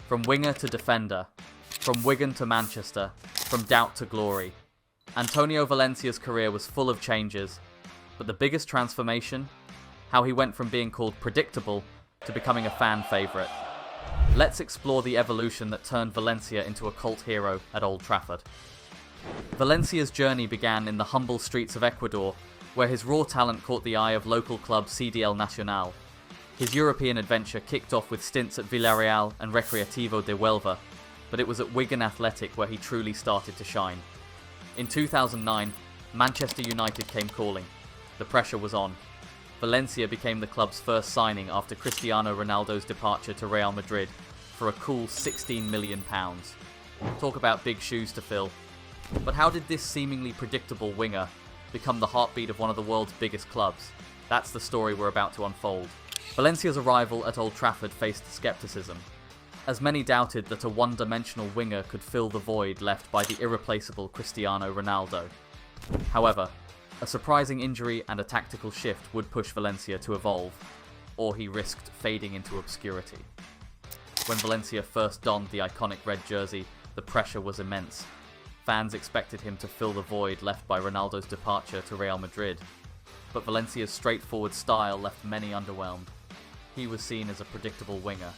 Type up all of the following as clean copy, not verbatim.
From winger to defender, from Wigan to Manchester, from doubt to glory. Antonio Valencia's career was full of changes, but the biggest transformation? How he went from being called predictable to becoming a fan favourite. Let's explore the evolution that turned Valencia into a cult hero at Old Trafford. Valencia's journey began in the humble streets of Ecuador, where his raw talent caught the eye of local club CDL Nacional. His European adventure kicked off with stints at Villarreal and Recreativo de Huelva, but it was at Wigan Athletic where he truly started to shine. In 2009, Manchester United came calling. The pressure was on. Valencia became the club's first signing after Cristiano Ronaldo's departure to Real Madrid for a cool £16 million. Talk about big shoes to fill. But how did this seemingly predictable winger become the heartbeat of one of the world's biggest clubs? That's the story we're about to unfold. Valencia's arrival at Old Trafford faced skepticism, as many doubted that a one-dimensional winger could fill the void left by the irreplaceable Cristiano Ronaldo. However, a surprising injury and a tactical shift would push Valencia to evolve, or he risked fading into obscurity. When Valencia first donned the iconic red jersey, the pressure was immense. Fans expected him to fill the void left by Ronaldo's departure to Real Madrid, but Valencia's straightforward style left many underwhelmed. He was seen as a predictable winger,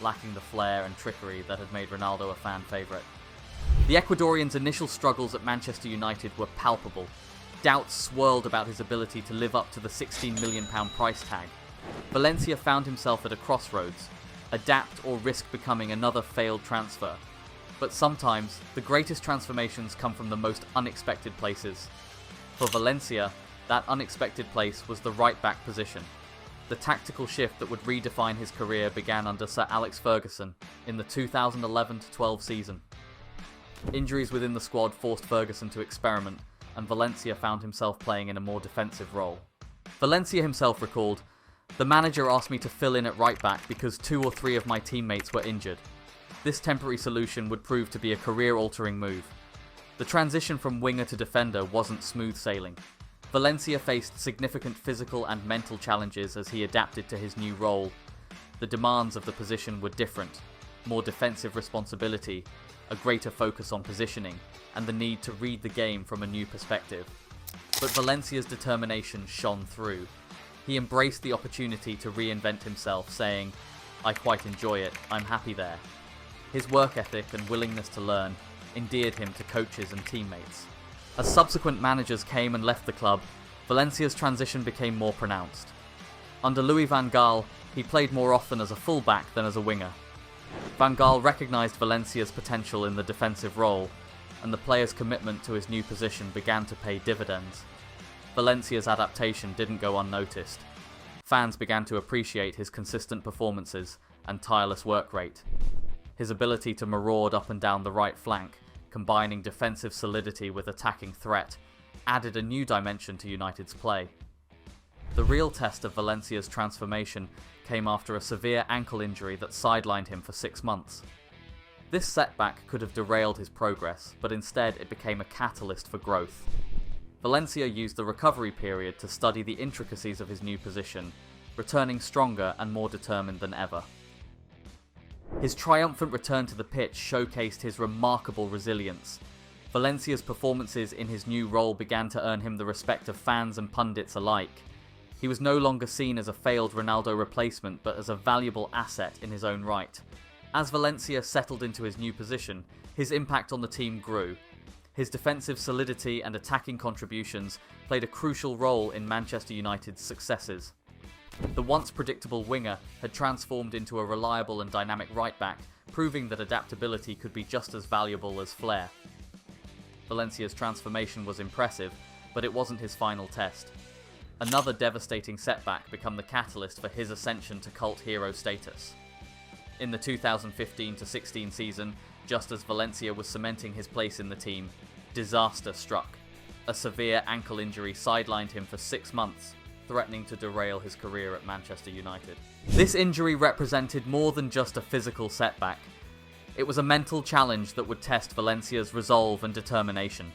lacking the flair and trickery that had made Ronaldo a fan favourite. The Ecuadorian's initial struggles at Manchester United were palpable. Doubts swirled about his ability to live up to the £16 million price tag. Valencia found himself at a crossroads, adapt or risk becoming another failed transfer. But sometimes, the greatest transformations come from the most unexpected places. For Valencia, that unexpected place was the right-back position. The tactical shift that would redefine his career began under Sir Alex Ferguson in the 2011-12 season. Injuries within the squad forced Ferguson to experiment, and Valencia found himself playing in a more defensive role. Valencia himself recalled, "The manager asked me to fill in at right-back because 2 or 3 of my teammates were injured. This temporary solution would prove to be a career-altering move." The transition from winger to defender wasn't smooth sailing. Valencia faced significant physical and mental challenges as he adapted to his new role. The demands of the position were different: more defensive responsibility, a greater focus on positioning, and the need to read the game from a new perspective. But Valencia's determination shone through. He embraced the opportunity to reinvent himself, saying, "I quite enjoy it, I'm happy there." His work ethic and willingness to learn endeared him to coaches and teammates. As subsequent managers came and left the club, Valencia's transition became more pronounced. Under Louis van Gaal, he played more often as a fullback than as a winger. Van Gaal recognised Valencia's potential in the defensive role, and the player's commitment to his new position began to pay dividends. Valencia's adaptation didn't go unnoticed. Fans began to appreciate his consistent performances and tireless work rate. His ability to maraud up and down the right flank, combining defensive solidity with attacking threat, added a new dimension to United's play. The real test of Valencia's transformation came after a severe ankle injury that sidelined him for 6 months. This setback could have derailed his progress, but instead it became a catalyst for growth. Valencia used the recovery period to study the intricacies of his new position, returning stronger and more determined than ever. His triumphant return to the pitch showcased his remarkable resilience. Valencia's performances in his new role began to earn him the respect of fans and pundits alike. He was no longer seen as a failed Ronaldo replacement, but as a valuable asset in his own right. As Valencia settled into his new position, his impact on the team grew. His defensive solidity and attacking contributions played a crucial role in Manchester United's successes. The once predictable winger had transformed into a reliable and dynamic right-back, proving that adaptability could be just as valuable as flair. Valencia's transformation was impressive, but it wasn't his final test. Another devastating setback became the catalyst for his ascension to cult hero status. In the 2015-16 season, just as Valencia was cementing his place in the team, disaster struck. A severe ankle injury sidelined him for 6 months, threatening to derail his career at Manchester United. This injury represented more than just a physical setback. It was a mental challenge that would test Valencia's resolve and determination.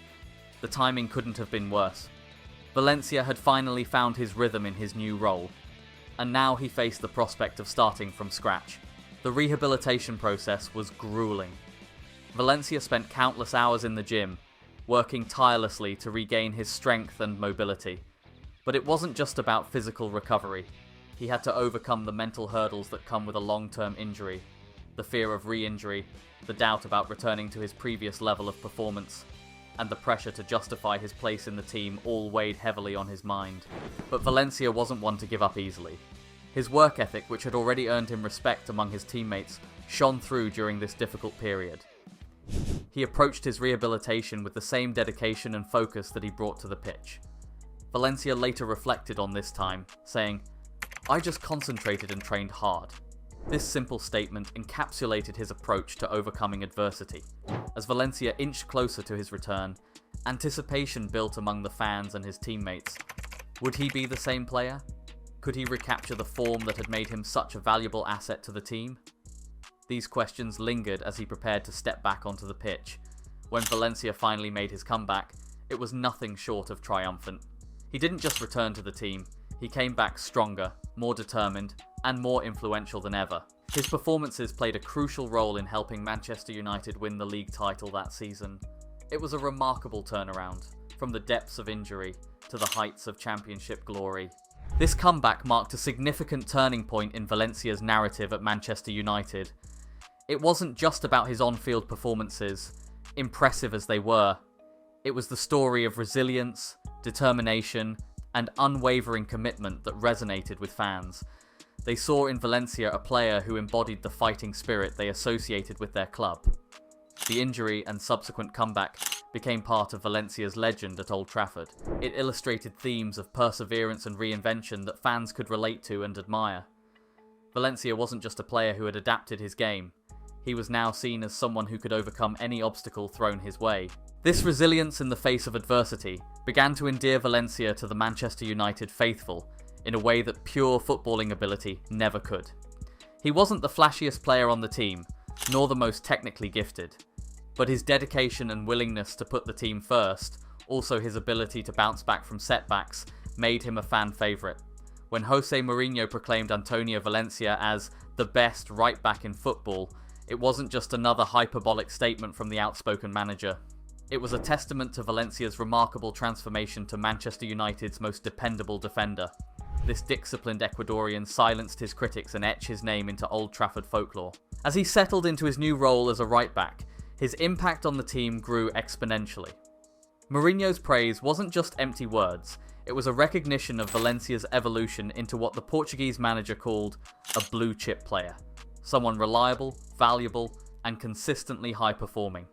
The timing couldn't have been worse. Valencia had finally found his rhythm in his new role, and now he faced the prospect of starting from scratch. The rehabilitation process was grueling. Valencia spent countless hours in the gym, working tirelessly to regain his strength and mobility. But it wasn't just about physical recovery. He had to overcome the mental hurdles that come with a long-term injury, the fear of re-injury, the doubt about returning to his previous level of performance, and the pressure to justify his place in the team all weighed heavily on his mind. But Valencia wasn't one to give up easily. His work ethic, which had already earned him respect among his teammates, shone through during this difficult period. He approached his rehabilitation with the same dedication and focus that he brought to the pitch. Valencia later reflected on this time, saying, "I just concentrated and trained hard." This simple statement encapsulated his approach to overcoming adversity. As Valencia inched closer to his return, anticipation built among the fans and his teammates. Would he be the same player? Could he recapture the form that had made him such a valuable asset to the team? These questions lingered as he prepared to step back onto the pitch. When Valencia finally made his comeback, it was nothing short of triumphant. He didn't just return to the team, he came back stronger, more determined, and more influential than ever. His performances played a crucial role in helping Manchester United win the league title that season. It was a remarkable turnaround, from the depths of injury to the heights of championship glory. This comeback marked a significant turning point in Valencia's narrative at Manchester United. It wasn't just about his on-field performances, impressive as they were. It was the story of resilience, determination, and unwavering commitment that resonated with fans. They saw in Valencia a player who embodied the fighting spirit they associated with their club. The injury and subsequent comeback became part of Valencia's legend at Old Trafford. It illustrated themes of perseverance and reinvention that fans could relate to and admire. Valencia wasn't just a player who had adapted his game. He was now seen as someone who could overcome any obstacle thrown his way. This resilience in the face of adversity began to endear Valencia to the Manchester United faithful in a way that pure footballing ability never could. He wasn't the flashiest player on the team, nor the most technically gifted, but his dedication and willingness to put the team first, also his ability to bounce back from setbacks, made him a fan favourite. When Jose Mourinho proclaimed Antonio Valencia as the best right-back in football, it wasn't just another hyperbolic statement from the outspoken manager. It was a testament to Valencia's remarkable transformation to Manchester United's most dependable defender. This disciplined Ecuadorian silenced his critics and etched his name into Old Trafford folklore. As he settled into his new role as a right-back, his impact on the team grew exponentially. Mourinho's praise wasn't just empty words, it was a recognition of Valencia's evolution into what the Portuguese manager called a blue-chip player. Someone reliable, valuable, and consistently high-performing.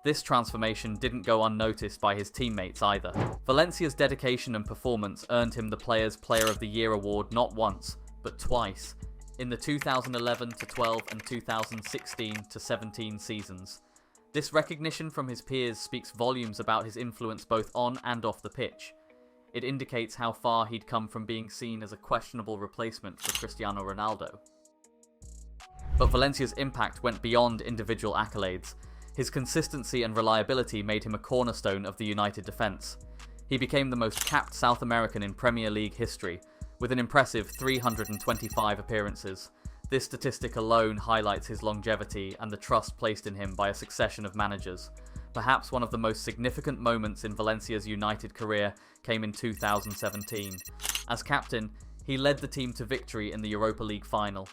This transformation didn't go unnoticed by his teammates either. Valencia's dedication and performance earned him the Players' Player of the Year award not once, but twice, in the 2011-12 and 2016-17 seasons. This recognition from his peers speaks volumes about his influence both on and off the pitch. It indicates how far he'd come from being seen as a questionable replacement for Cristiano Ronaldo. But Valencia's impact went beyond individual accolades. His consistency and reliability made him a cornerstone of the United defence. He became the most capped South American in Premier League history, with an impressive 325 appearances. This statistic alone highlights his longevity and the trust placed in him by a succession of managers. Perhaps one of the most significant moments in Valencia's United career came in 2017. As captain, he led the team to victory in the Europa League final.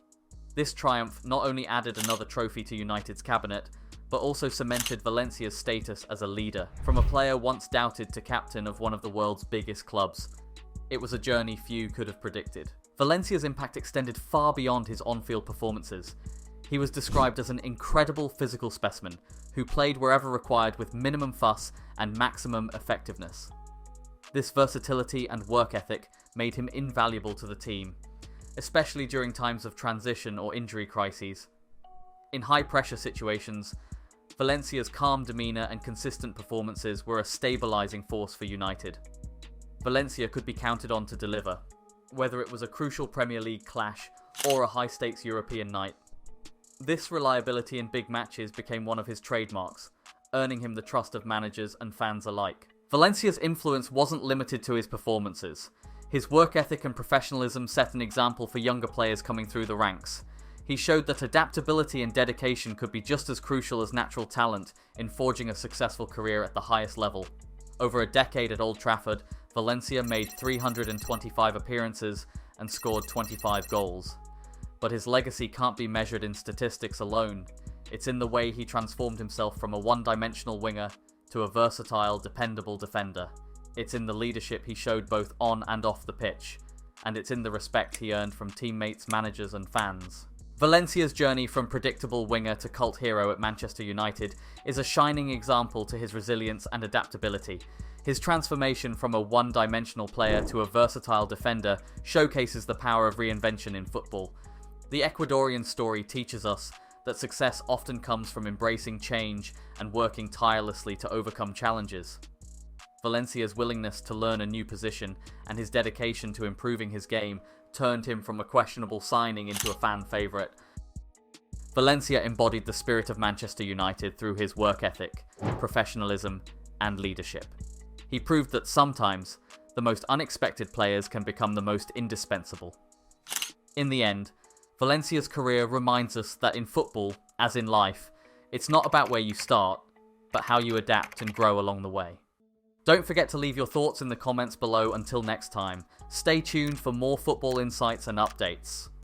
This triumph not only added another trophy to United's cabinet, but also cemented Valencia's status as a leader, from a player once doubted to captain of one of the world's biggest clubs. It was a journey few could have predicted. Valencia's impact extended far beyond his on-field performances. He was described as an incredible physical specimen, who played wherever required with minimum fuss and maximum effectiveness. This versatility and work ethic made him invaluable to the team, especially during times of transition or injury crises. In high-pressure situations, Valencia's calm demeanour and consistent performances were a stabilising force for United. Valencia could be counted on to deliver, whether it was a crucial Premier League clash or a high-stakes European night. This reliability in big matches became one of his trademarks, earning him the trust of managers and fans alike. Valencia's influence wasn't limited to his performances. His work ethic and professionalism set an example for younger players coming through the ranks. He showed that adaptability and dedication could be just as crucial as natural talent in forging a successful career at the highest level. Over a decade at Old Trafford, Valencia made 325 appearances and scored 25 goals. But his legacy can't be measured in statistics alone. It's in the way he transformed himself from a one-dimensional winger to a versatile, dependable defender. It's in the leadership he showed both on and off the pitch. And it's in the respect he earned from teammates, managers and fans. Valencia's journey from predictable winger to cult hero at Manchester United is a shining example to his resilience and adaptability. His transformation from a one-dimensional player to a versatile defender showcases the power of reinvention in football. The Ecuadorian story teaches us that success often comes from embracing change and working tirelessly to overcome challenges. Valencia's willingness to learn a new position and his dedication to improving his game turned him from a questionable signing into a fan favourite. Valencia embodied the spirit of Manchester United through his work ethic, professionalism, and leadership. He proved that sometimes the most unexpected players can become the most indispensable. In the end, Valencia's career reminds us that in football, as in life, it's not about where you start, but how you adapt and grow along the way. Don't forget to leave your thoughts in the comments below. Until next time, stay tuned for more football insights and updates.